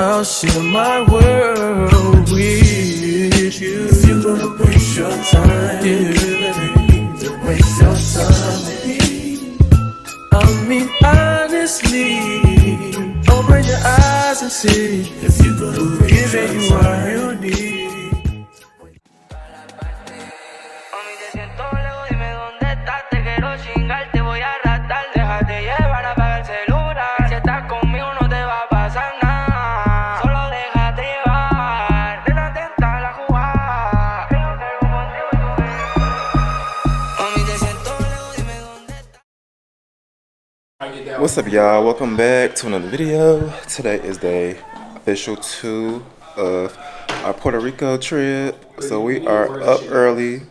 I'll share my world with you. If you're gonna waste your time, to waste your time with me. I mean, honestly, open your eyes and see if you're gonna waste your time. You what you need. What's up, y'all? Welcome back to another video. Today is day official 2 of our Puerto Rico trip. So we are up early. We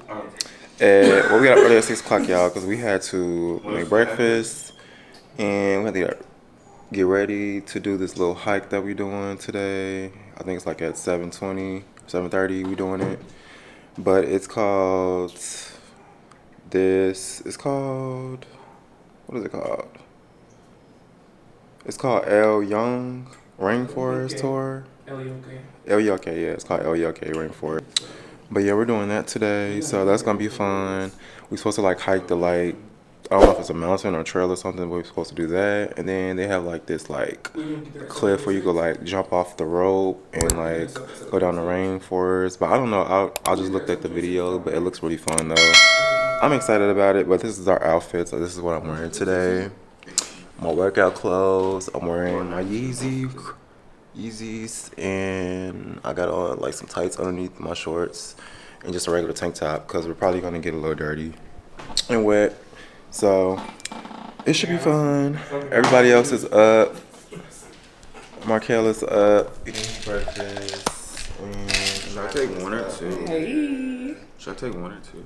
got up early at 6 o'clock, y'all, because we had to make breakfast and we had to get ready to do this little hike that we're doing today. I think it's like at 7:20, 7:30 we doing it. But it's called what is it called? It's called Yunque Rainforest Tour. Yunque, yeah, it's called Yunque Rainforest. But yeah, we're doing that today, so that's gonna be fun. We're supposed to like hike the I don't know if it's a mountain or trail or something, but we're supposed to do that. And then they have like this cliff where you go like jump off the rope and like go down the rainforest. But I don't know, I just looked at the video, but it looks really fun though. I'm excited about it, but this is our outfit, so this is what I'm wearing today. My workout clothes. I'm wearing my Yeezys, and I got on like some tights underneath my shorts and just a regular tank top because we're probably gonna get a little dirty and wet. So it should be fun. Everybody else is up. Markel is up eating breakfast. And should I take one or two? Hey. Should I take one or two?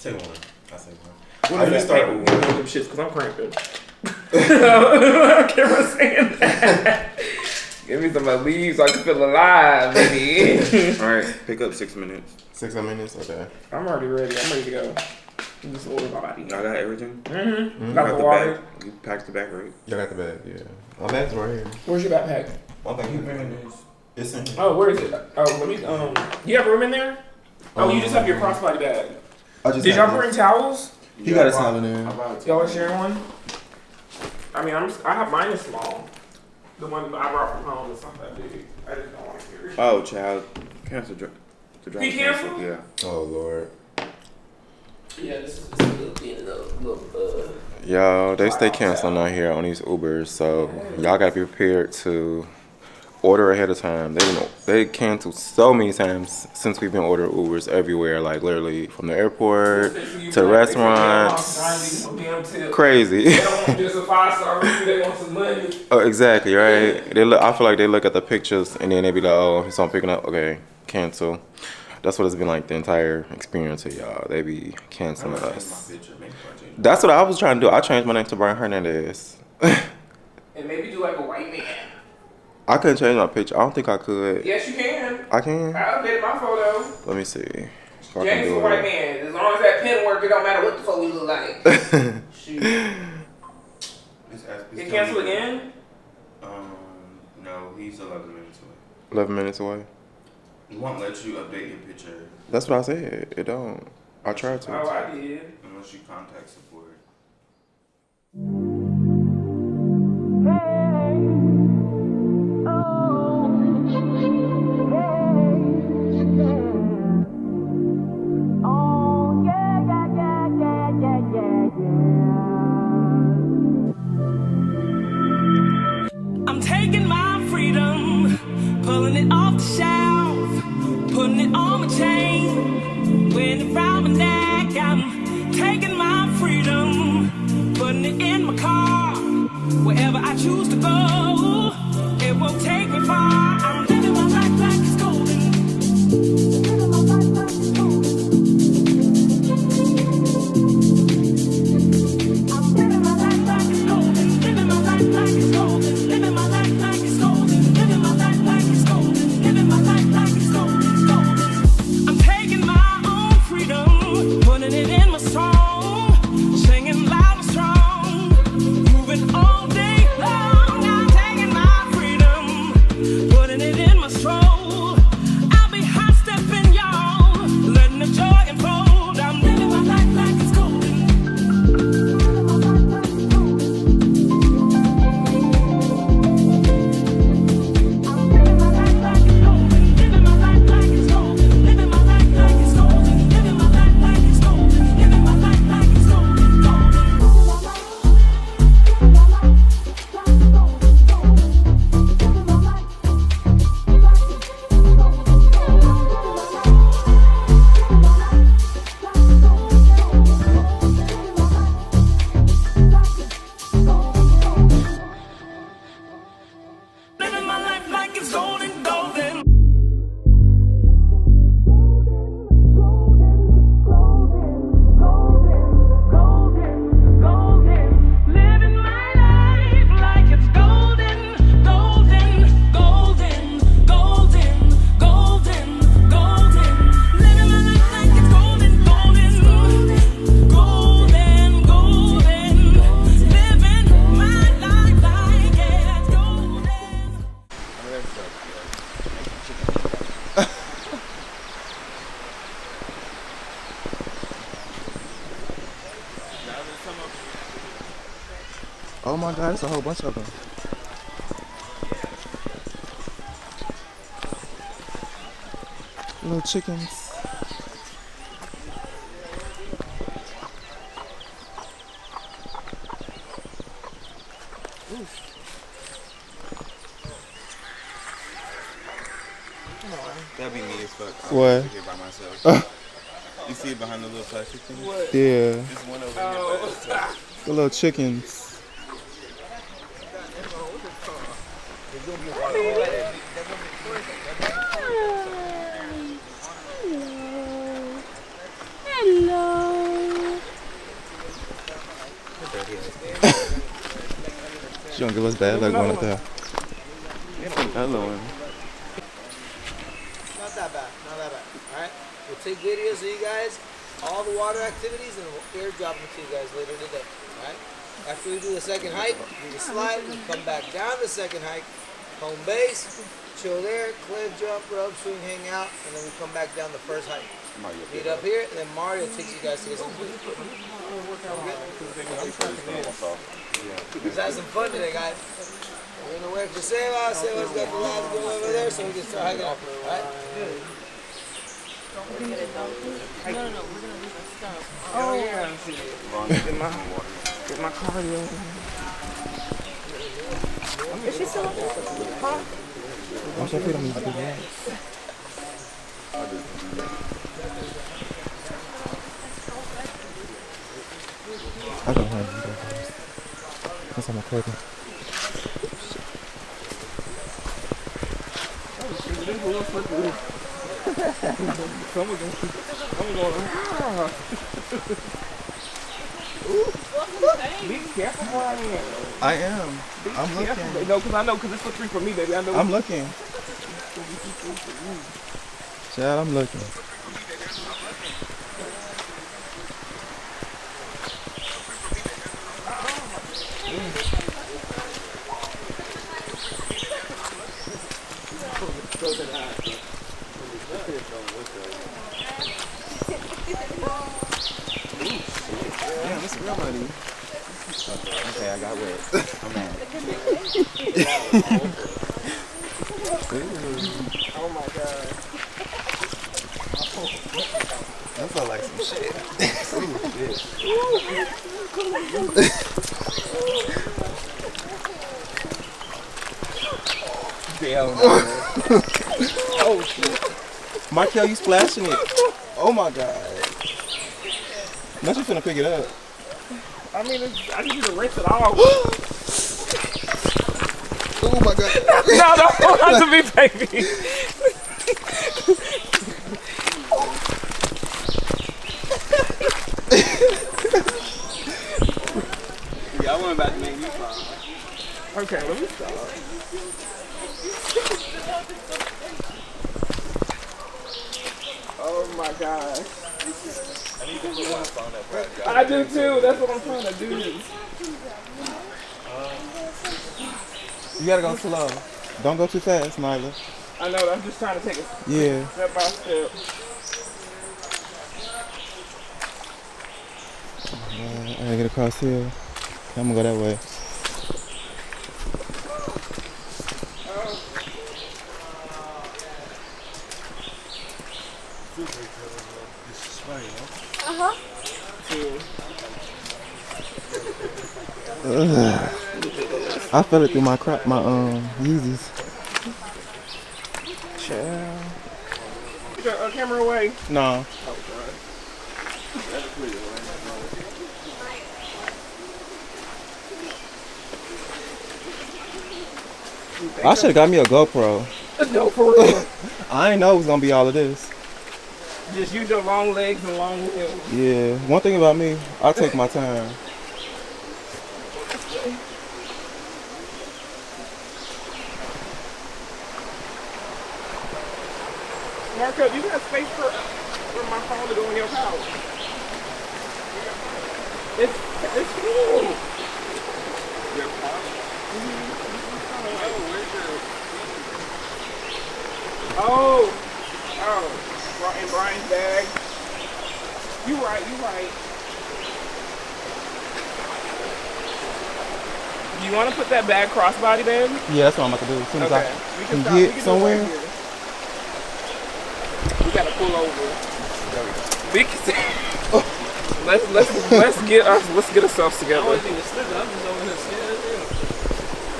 Take one. I'll take one. When do you start with one of them shits? Because I'm cramping. I can't saying that. Give me some leaves so I can feel alive, baby. Alright, pick up 6 minutes. 6 minutes? Okay. I'm already ready. I'm ready to go. Just order my body. Y'all got everything? Got the water. You packed the bag, right? Y'all got the bag, yeah. My bag's right here. Where's your backpack? My bag is in here. Oh, where is it? Oh, let me, you have room in there? Oh, you just have your crossbody bag. Did y'all bring towels? He got a towel in there. Y'all are sharing one? I mean, I have mine is small. The one I brought from home is not that big. I just don't want to carry it. Oh, child. Cancel the drive. He canceled? Yeah. Oh, Lord. Yeah, this is a little thin, little Y'all, they stay canceling out here on these Ubers, so y'all gotta be prepared to order ahead of time. They canceled so many times since we've been ordering Ubers everywhere, like literally from the airport to the restaurants. Crazy. They don't want just a 5-star review, they want some money. Oh, exactly, right? I feel like they look at the pictures and then they be like, oh, so I'm picking up, okay, cancel. That's what it's been like the entire experience of y'all. They be canceling us. That's what I was trying to do. I changed my name to Brian Hernandez. And maybe do like a white man. I couldn't change my picture. I don't think I could. Yes, you can. I can? I updated my photo. Let me see. James is a white man. As long as that pen work, it don't matter what the fuck we look like. Shoot. It canceled again? No, he's 11 minutes away. 11 minutes away? It won't let you update your picture. That's what I said. It don't. I tried to. Oh, I did. Unless you contact support. I'm taking my freedom, pulling it off the shelf, putting it on my chain, wearing it around my neck. I'm taking my freedom, putting it in my car, wherever I choose to go, it won't take me far. I'm living my life like it's golden. Living my life like it's golden. I'm living my life like it's golden. Living my life like it's golden. Living my life like it's golden. Living my life like it's golden. Living my life. my god, there's a whole bunch of them. Little chickens. That'd be me as fuck. What? I'm here by myself. You see it behind the little plastic thing? What? Yeah, There's one over here by itself. the little chickens. She don't give us bad luck going up there. Another one. Not that bad, not that bad. Alright? We'll take videos of you guys, all the water activities, and we'll airdrop them to you guys later today. Alright? After we do the second hike, we can slide, we come back down the second hike, home base, chill there, cliff jump, rub, swing, hang out, and then we come back down the first hike. Meet up here, and then Mario takes you guys to get some food. Let's have some fun today, guys. We're gonna wait for Seba's got the last go over there, so we can start hiking up. Alright? Oh yeah. Get my cardio. Is she still up there? Huh? Wash your feet on these big rocks. I don't have these. That's on my clothing. Be careful where I am. I am. I'm looking. No, because it's slippery for me, baby. I know. I'm looking. Chad, I'm looking. Damn, this is real money. Okay, I got wet. I'm mad. Oh my god. That felt like some shit. Damn. Oh shit. Markel, you splashing it. Oh my god. Now you finna pick it up. I mean, I need you to rinse it off. Oh my god. No, don't have to be, baby. Yeah, I wasn't about to make you fall. Okay, let me stop. Oh my gosh. I do too. That's what I'm trying to do. You gotta go slow. Don't go too fast, Nyla. I know. I'm just trying to take it Yeah. step by step. I gotta get across here. I'm gonna go that way. I felt it through my Yeezys. Chill. Get your camera away. No. I should have got me a GoPro. No, for real. I ain't know it was gonna be all of this. Just use your long legs and long heels. Yeah. One thing about me, I take my time. Marco, you got space for my phone to go in your pouch. It's cool. Your pouch? Oh, in Brian's bag. You right. You want to put that back crossbody, babe? Yeah, that's what I'm about to do. As soon as Okay. I We can stop. We get can do it somewhere. right here. We gotta pull over. We can let's get ourselves together.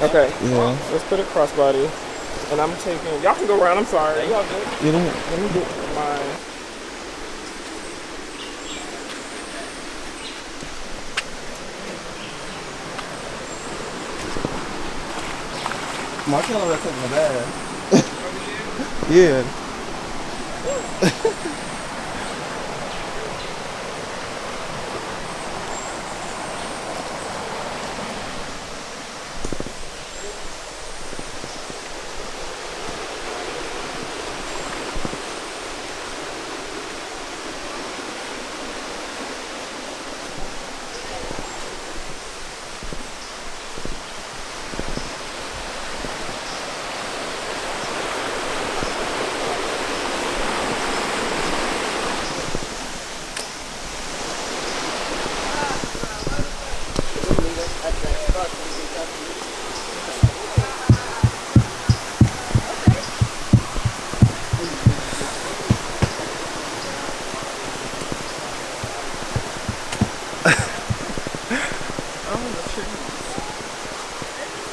Okay. Yeah. Let's put it crossbody. And I'm taking. Y'all can go around. I'm sorry. Y'all good? You know. Let me get my. Marcello got something bad. Yeah.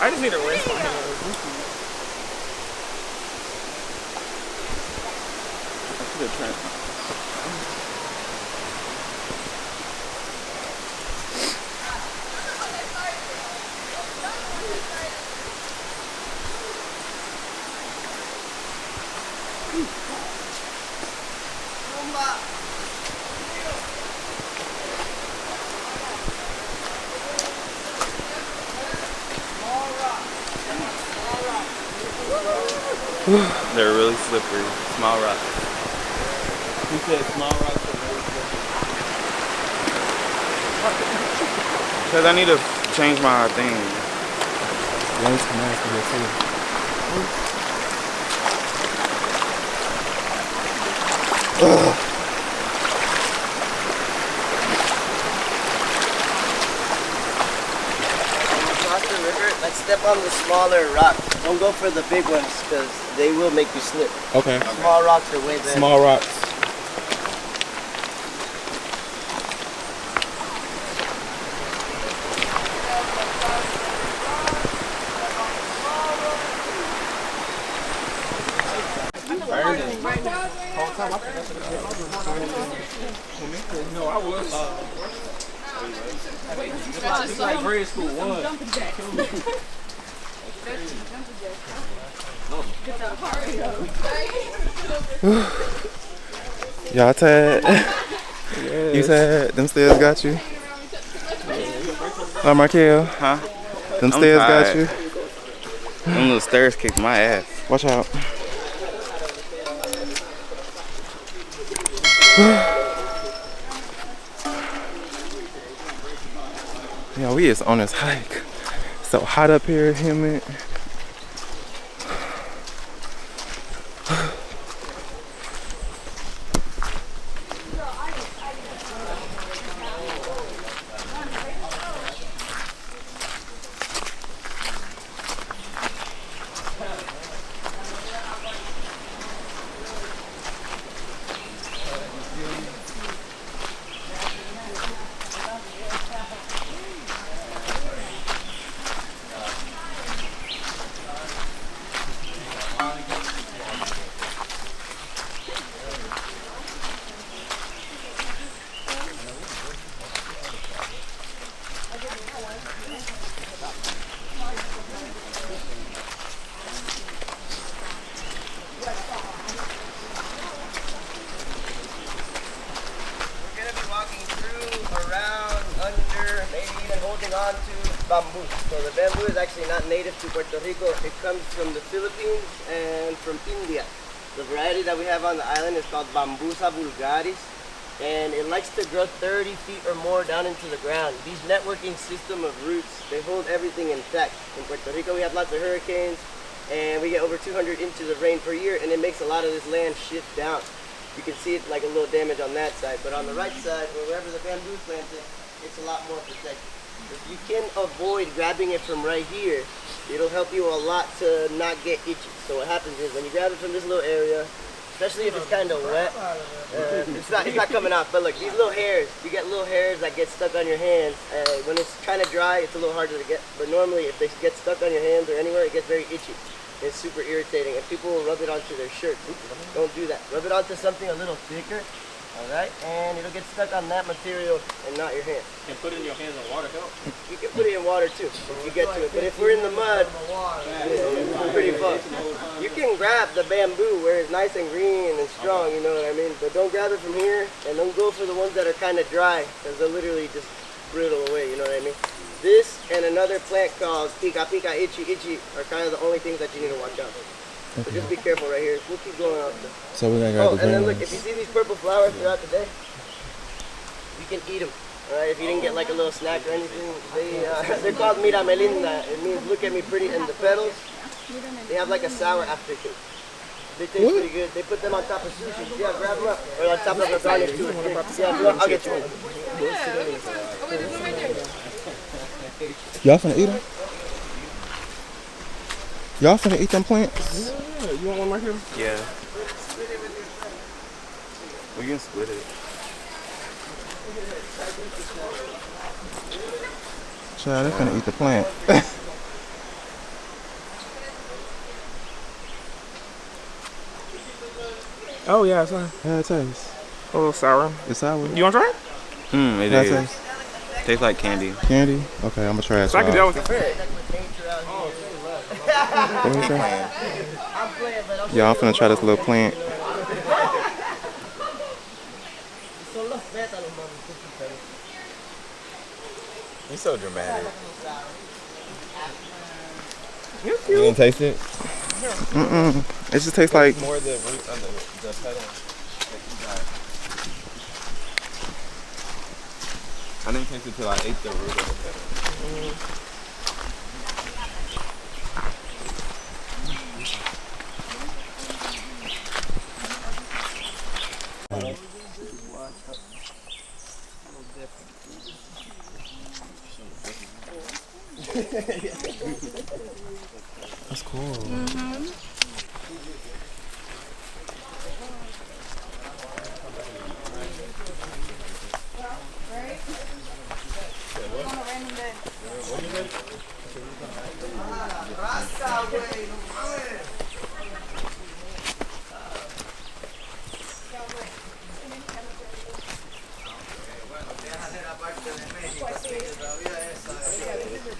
I just need to rinse my hands. I should have tried. They're really slippery. Small rocks. He said small rocks are really slippery. Because I need to change my thing. Lights come out from here too. Across the river, let's step on the smaller rocks. Don't go for the big ones because they will make you slip. Okay. Small rocks are way better. Small rocks. No, I was. It's like grade school one. Y'all tired? You said them stairs got you? Markel, Huh? them I'm stairs got tired. you? Them little stairs kicked my ass. Watch out. Yeah, we is on this hike. So hot up here, humid. Bamboo. So the bamboo is actually not native to Puerto Rico. It comes from the Philippines and from India. The variety that we have on the island is called Bambusa vulgaris, and it likes to grow 30 feet or more down into the ground. These networking system of roots, they hold everything intact. In Puerto Rico, we have lots of hurricanes, and we get over 200 inches of rain per year, and it makes a lot of this land shift down. You can see it like a little damage on that side, but on the right side, wherever the bamboo is planted, it's a lot more protected. If you can avoid grabbing it from right here, it'll help you a lot to not get itchy. So what happens is when you grab it from this little area, especially if it's kind of wet, it's not coming off. But look, these little hairs, you get little hairs that get stuck on your hands. When it's kind of dry, it's a little harder to get. But normally, if they get stuck on your hands or anywhere, it gets very itchy. It's super irritating, and people will rub it onto their shirts. Don't do that. Rub it onto something a little thicker, all right? And it'll get stuck on that material and not your hand. You can put it in your hands and water help. You can put it in water too, if you get to it. But if we're in the mud, it's pretty fun. You can grab the bamboo where it's nice and green and strong, you know what I mean? But don't grab it from here, and don't go for the ones that are kind of dry, because they'll literally just brittle away, you know what I mean? This and another plant called pica pica itchy itchy are kind of the only things that you need to watch out for. So just be careful right here. We'll keep going out there. So we're gonna grab the and then green look, if you see these purple flowers throughout the day, you can eat them. Alright, if you didn't get like a little snack or anything, they're called mira melinda. It means look at me pretty, and the petals, they have like a sour aftertaste. They taste pretty good. They put them on top of sushi. Yeah, grab them up. Or on top of a garnish too. Yeah, I'll get you one. Y'all finna eat them? Y'all finna eat them plants? Yeah, you want one right here? Yeah. We can split it. Child, they finna eat the plant. Oh yeah, it's fine. How it tastes? A little sour. It's sour. You want to try it? It How it is. taste? Tastes like candy. Candy? Okay, I'm gonna try it. So I can tell with the What was that? Yeah, I'm finna try this little plant. You're so dramatic. You didn't taste it? It just tastes like. More the root on the petal. I didn't taste it till I ate the root of the petal. That's cool.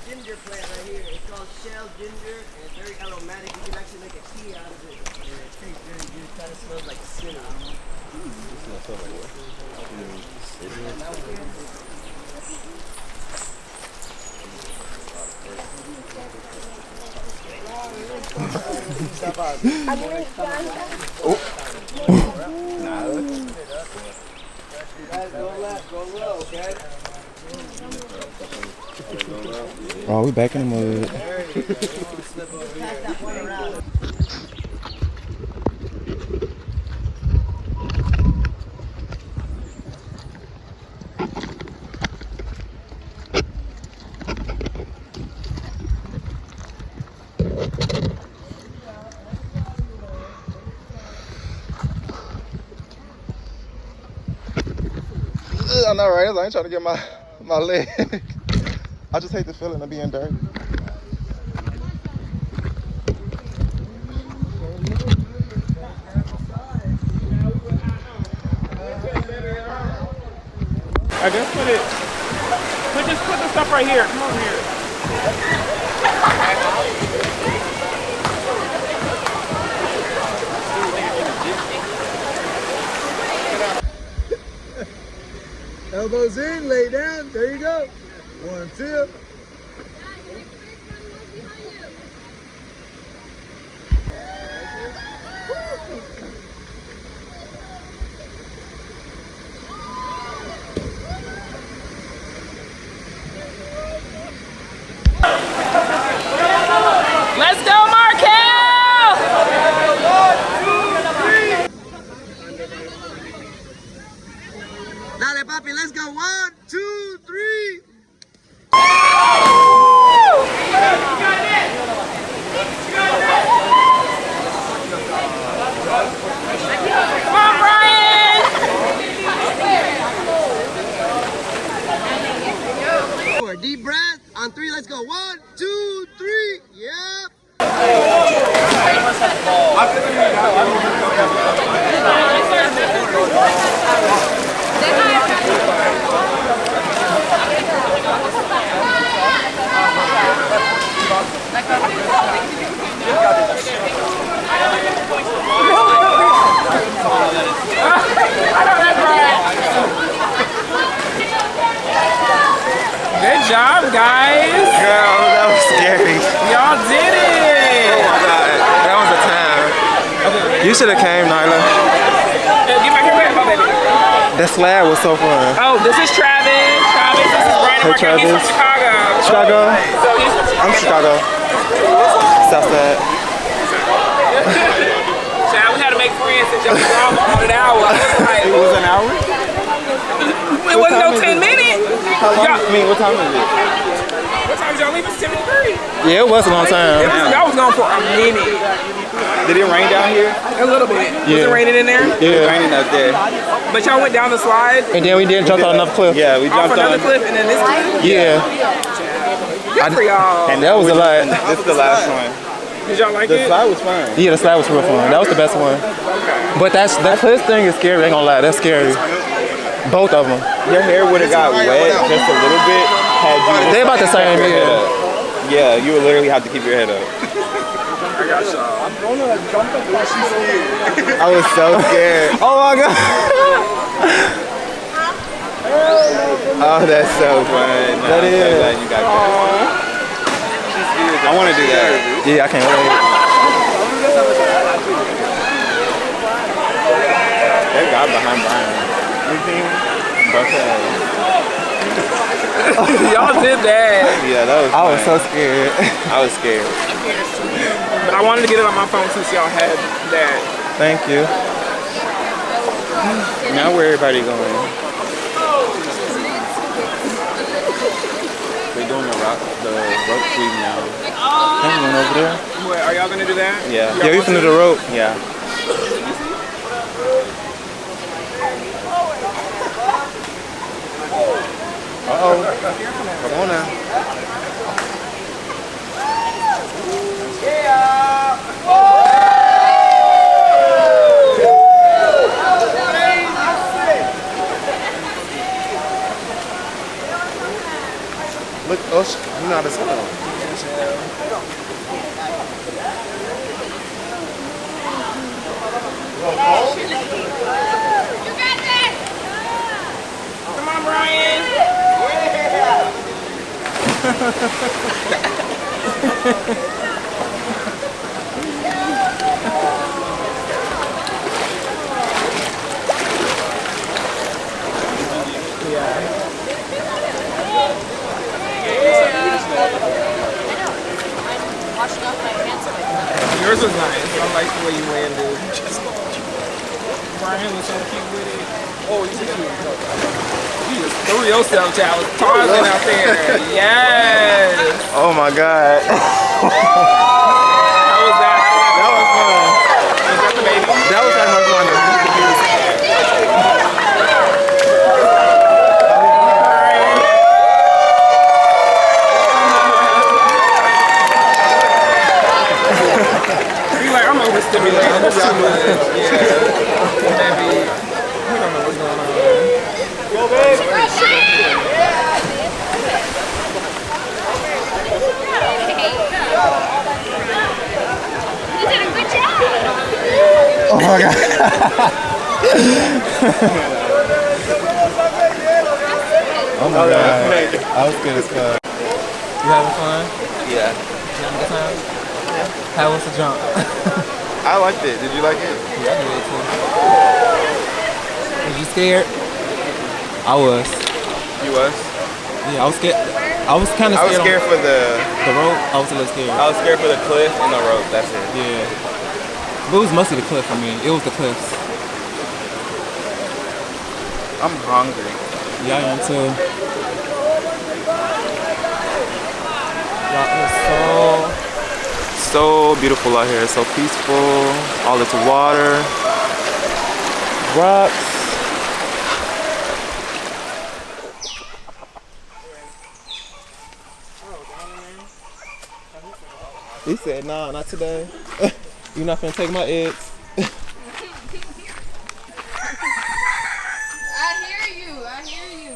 Ginger plant right here. It's called shell ginger, and it's very aromatic. You can actually make a tea out of it, and it tastes very good. It kind of smells like cinnamon. Go low, okay? Oh, we back in the mud. I know, right? I ain't trying to get my leg. I just hate the feeling of being dirty. I just put the stuff right here. Come over here. Elbows in, lay down. There you go. 1, 2. Let's go, Markel! Dale, papi, let's go. 1, 2, 3. You should have came, Nyla. Get my hair back, my baby. That slab was so fun. Oh, this is Travis. Travis, this is Brandon. Hey, Marquez. He's from Travis. Chicago. Chicago? So he's from I'm Chicago. Southside. Child, we had to make friends since y'all was gone for about an hour. Like, It was an hour? it wasn't no 10 minutes. How long? I mean, what time is it? What time did y'all leave? It's 10:30. Yeah, it was a long time. Y'all was gone for a minute. Did it rain down here? A little bit. Was it raining in there? Yeah. It raining up there. But y'all went down the slide? And then we did jump on another cliff. Yeah, we Off jumped another on. cliff and then this cliff? Yeah. Good for y'all. And that was a lot. This is the last one. Did y'all like The it? slide was fun. Yeah, the slide was real fun. That was the best one. But that cliff thing is scary. I ain't gonna lie, that's scary. Both of them. Your hair would have got wet just a little bit. They about the same, yeah. Yeah, you would literally have to keep your head up. I was so scared. Oh my god. Oh, that's so fun. That is. I'm so glad you got that. I want to do that. Yeah, I can't wait. That guy behind Brian. Y'all did that. Yeah, that was. I was so scared. I was scared. But I wanted to get it on my phone since y'all had that. Thank you. Now where everybody going? They're doing the rope sweep now. There's one over there. What, are y'all gonna do that? Yeah. Yeah, we finna do the rope. Yeah. Uh-oh. Come on now. Look, you know how to swim. Come on, Brian. Yours was nice. I like the way you landed. Brian was so cute with it. Oh, you just threw yourself, child. Tarzan out there. Yes. Oh my god. How was that? That was fun. Was that the baby? That was like much fun. He's like, I'm overstimulated. That's too much. Yeah. Maybe. We don't know what's going on. Go, babe. You did a good job. Oh my god. Oh my god. I was good as fuck. You having fun? Yeah. You having a good time? How was the jump? I liked it. Did you like it? Yeah, I did it too. Was you scared? I was. You was? Yeah, I was scared. I was kind of I was scared. scared for the The rope, I was a little scared. I was scared for the cliff and the rope. That's it. Yeah. But it was mostly the cliff, I mean. It was the cliffs. I'm hungry. Yeah, I am too. Y'all, it's So beautiful out here. So peaceful. All this water, rocks. He said, nah, not today. You're not finna take my eggs. I hear you. I hear you.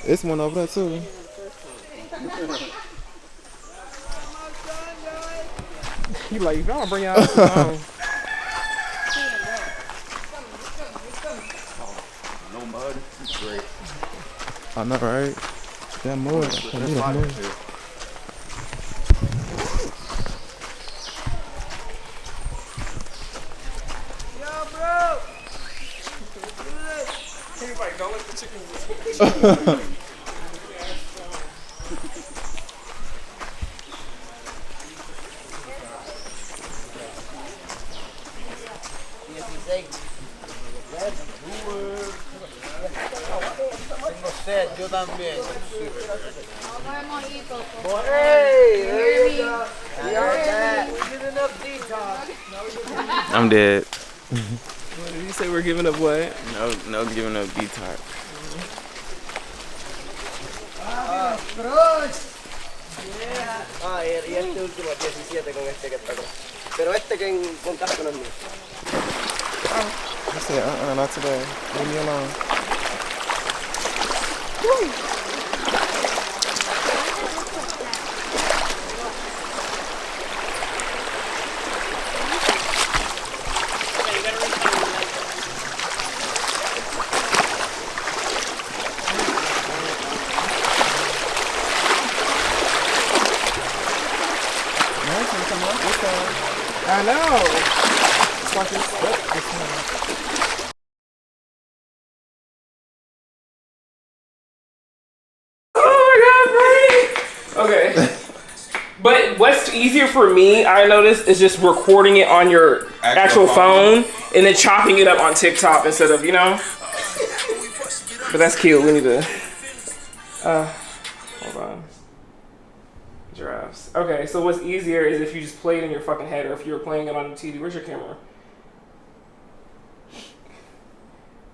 It's one over there too. He like, if y'all bring y'all home. No mud. It's great. I know, right? That mud. I need that mud. Tengo sed, yo también. Hey, there you go. We are back. We did enough detox. I'm dead. What did you say? We're giving up what? No giving up detox. Ah, y este último 17 con este que está acá. Pero este que con casco no es mío. I said, not today. Leave me alone. I know. Oh my god, Brady! Okay. But what's easier for me, I noticed, is just recording it on your actual phone and then chopping it up on TikTok instead of, you know? But that's cute. We need to. Hold on. Giraffes. Okay, so what's easier is if you just play it in your fucking head or if you were playing it on the TV. Where's your camera?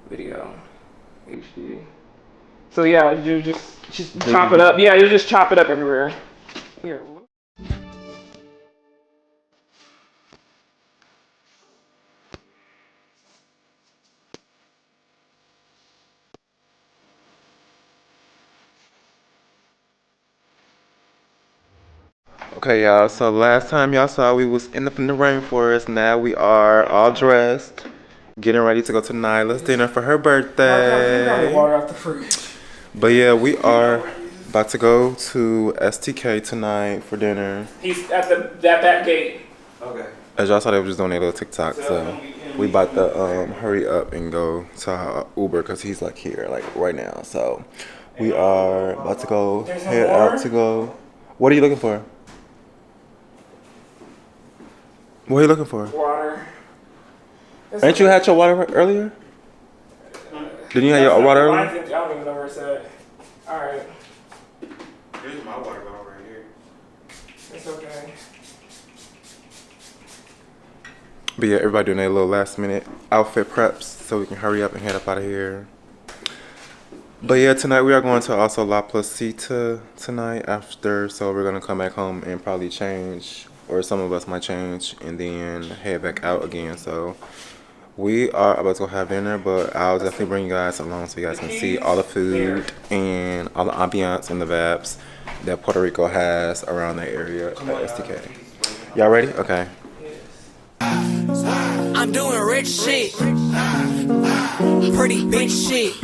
Video. HD. So yeah, you just chop it up. Yeah, you just chop it up everywhere. Here. Okay, y'all. So last time y'all saw, we was in the rainforest. Now we are all dressed, getting ready to go to Nyla's dinner for her birthday. Water out the fridge. But yeah, we are about to go to STK tonight for dinner. He's at the back gate. Okay. As y'all saw, they were just doing a little TikTok, so we about to hurry up and go to our Uber because he's like here, like right now. So we are about to go head out to go. What are you looking for? What are you looking for? Water. Ain't you had your water earlier? Didn't you have your water earlier? I don't even know where it's at. Alright. Here's my water bottle right here. It's okay. But yeah, everybody doing their little last minute outfit preps so we can hurry up and head up out of here. But yeah, tonight we are going to also La Placita tonight after, so we're gonna come back home and probably change, or some of us might change, and then head back out again. So we are about to go have dinner, but I'll definitely bring you guys along so you guys can see all the food and all the ambiance and the vibes that Puerto Rico has around that area at STK. Y'all ready? Okay. I'm doing rich shit, pretty bitch shit.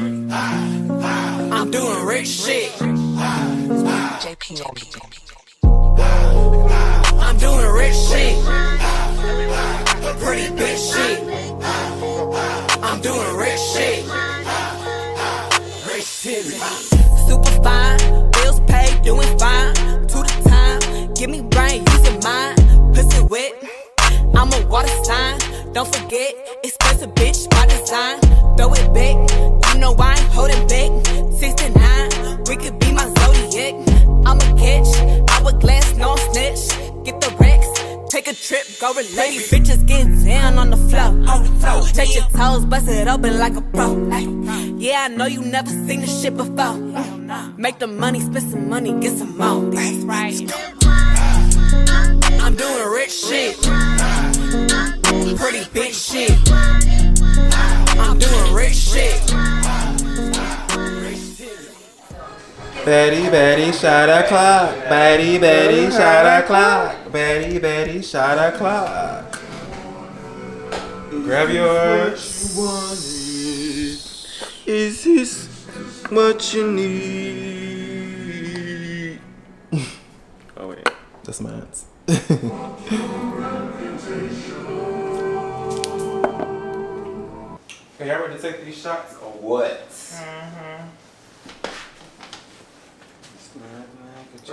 I'm doing rich shit. I'm doing rich shit, pretty bitch shit. I'm doing rich shit. Rich shit. Super fine, bills paid, doing fine. To the time, give me brain, use your mind. Pussy wet, I'm a water sign. Don't forget, expensive bitch by design. Throw it back, you know I ain't holding back. 69, we could be my zodiac. I'm a catch, hourglass, no snitch. Get the Rex, take a trip, go relate. Bitches get down on the floor. Take your toes, bust it open like a pro. Yeah, I know you never seen this shit before. Make the money, spend some money, get some more. That's right. I'm doing rich shit, pretty bitch shit. I'm doing rich shit. Betty, Betty, shot o'clock. Betty, Betty, shot o'clock. Betty, Betty, shot o'clock. Grab yours. Is this what you need? Oh wait, that's mine. Are y'all ready to take these shots or what?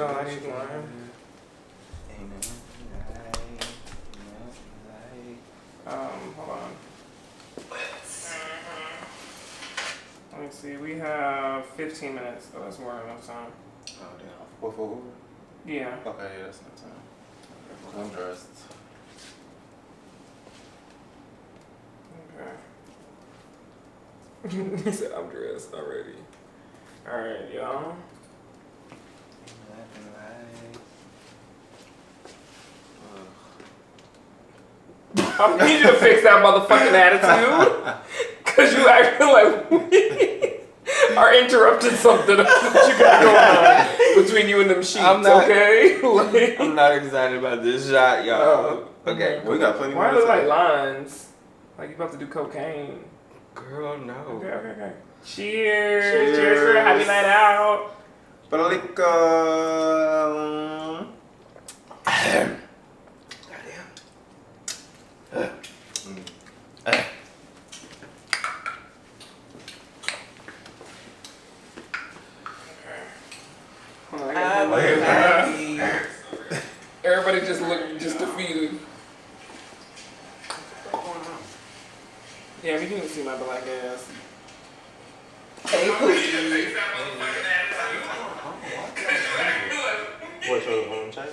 Oh, I need one. Hold on. Let me see. We have 15 minutes. Oh, that's more than enough time. Oh, damn. What for Uber? Yeah. Okay, yeah, that's enough time. I'm dressed. Okay. He said, I'm dressed already. Alright, y'all. I need you to fix that motherfucking attitude. Cause you acting like we are interrupting something that you got going on between you and them sheets, okay? Like, I'm not excited about this shot, y'all. Okay. We got plenty more why are there time. like lines? Like you about to do cocaine. Girl, no. Okay. Cheers. Cheers for a happy night out. Palika. Everybody just looked just defeated. Yeah, we can even see my black ass. Hey, Pookie. What, show the phone check?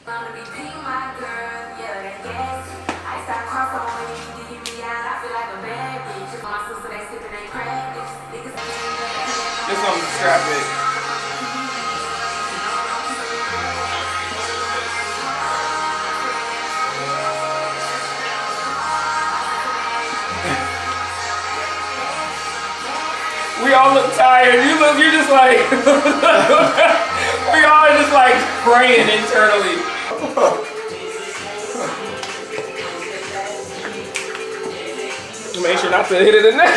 Gonna be pink, my girl, yeah, that gas. I start crossing when you dig me out. I feel like a bad bitch. My sister, they sipping, they crack. This one's scrappy. We all look tired. You're just like, we all just like praying internally. Make sure not to hit it in there.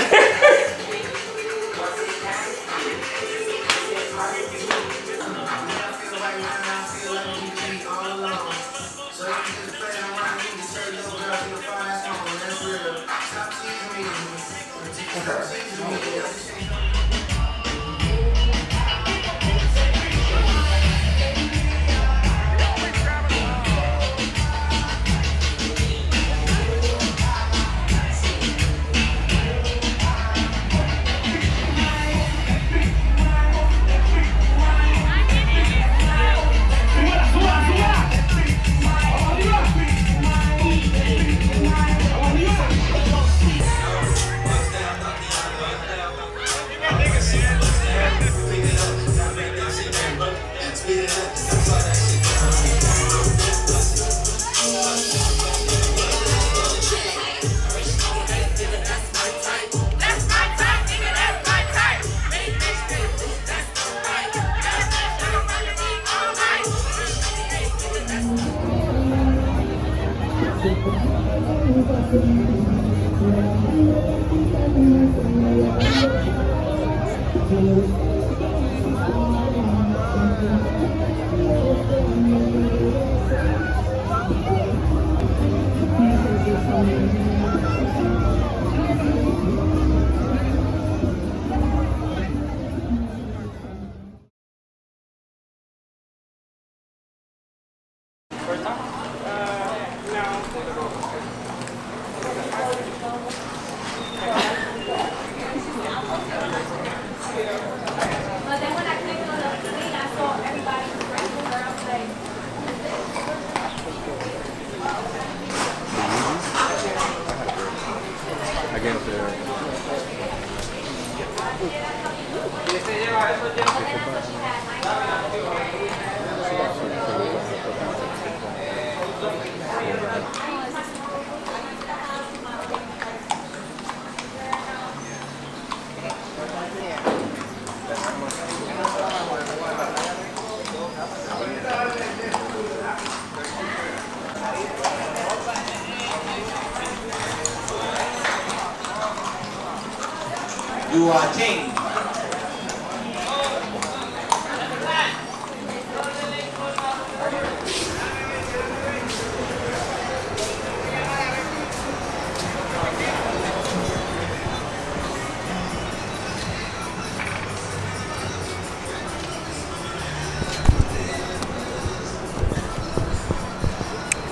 You are changed.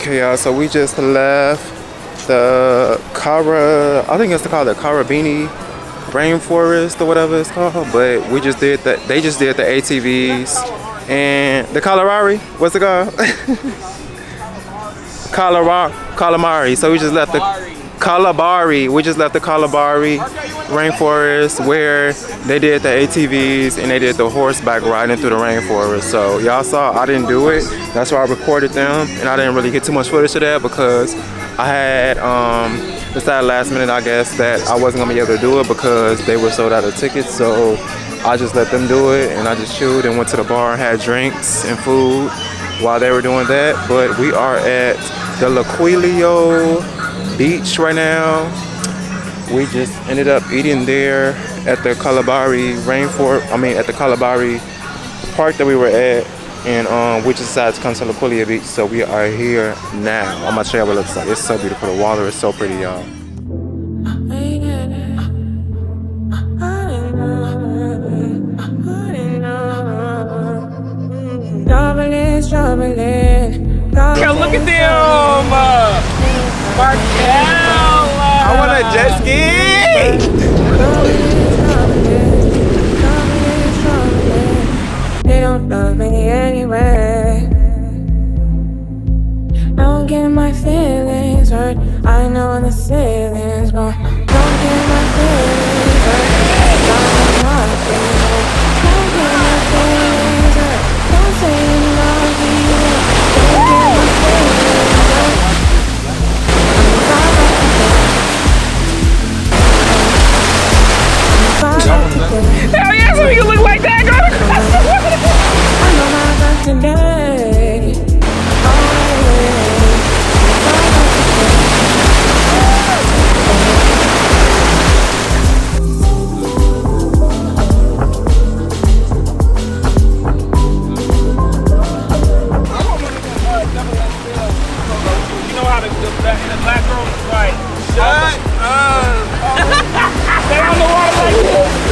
Okay, y'all, so we just left the I think it's called the Carabini Rainforest or whatever it's called, but we just did that. They just did the ATVs and the Kalahari. What's it called? Calamari. So we just left the Kalahari. We just left the Kalahari Rainforest where they did the ATVs and they did the horseback riding through the rainforest. So y'all saw I didn't do it. That's why I recorded them, and I didn't really get too much footage of that because I had decided last minute, I guess, that I wasn't gonna be able to do it because they were sold out of tickets. So I just let them do it, and I just chilled and went to the bar and had drinks and food while they were doing that. But we are at the Luquillo Beach right now. We just ended up eating there at the Kalahari Rainforest. At the Kalahari Park that we were at, and we just decided to come to Luquillo Beach. So we are here now. I'm gonna show you what it looks like. It's so beautiful. The water is so pretty, y'all. Yo, look at them! Markel! I want a jet ski! They don't love me anyway. Don't get my feelings hurt. I know the ceiling's gone. Don't get my feelings hurt. Don't get my feelings hurt. Don't say you love me. Don't get my feelings hurt. Hell yeah, so you look like that, girl! I know my back today. You know how the black girl is like, shut up! Stay on the water like this!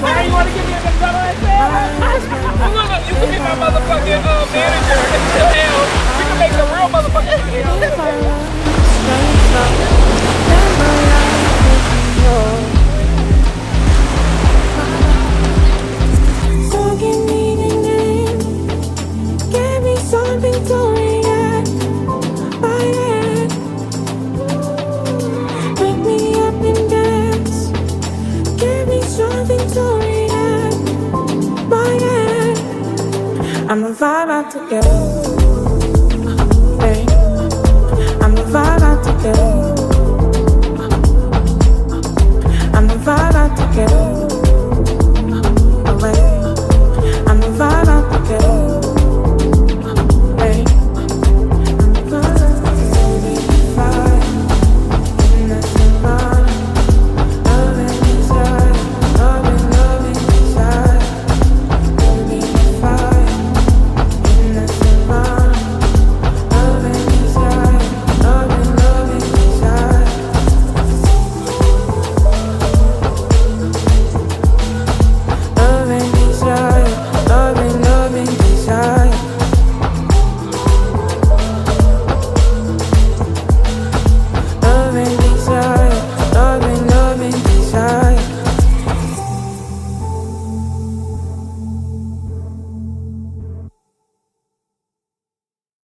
Why you want to give me a gun like that? Look, you can be my motherfucking manager. Hell, we can make the real motherfucking video. So give me the name. Give me something to react. Wake me up and dance. Give me something to react. I'm the vibe out to get. Hey. I'm the vibe out to get. I'm the vibe out to get.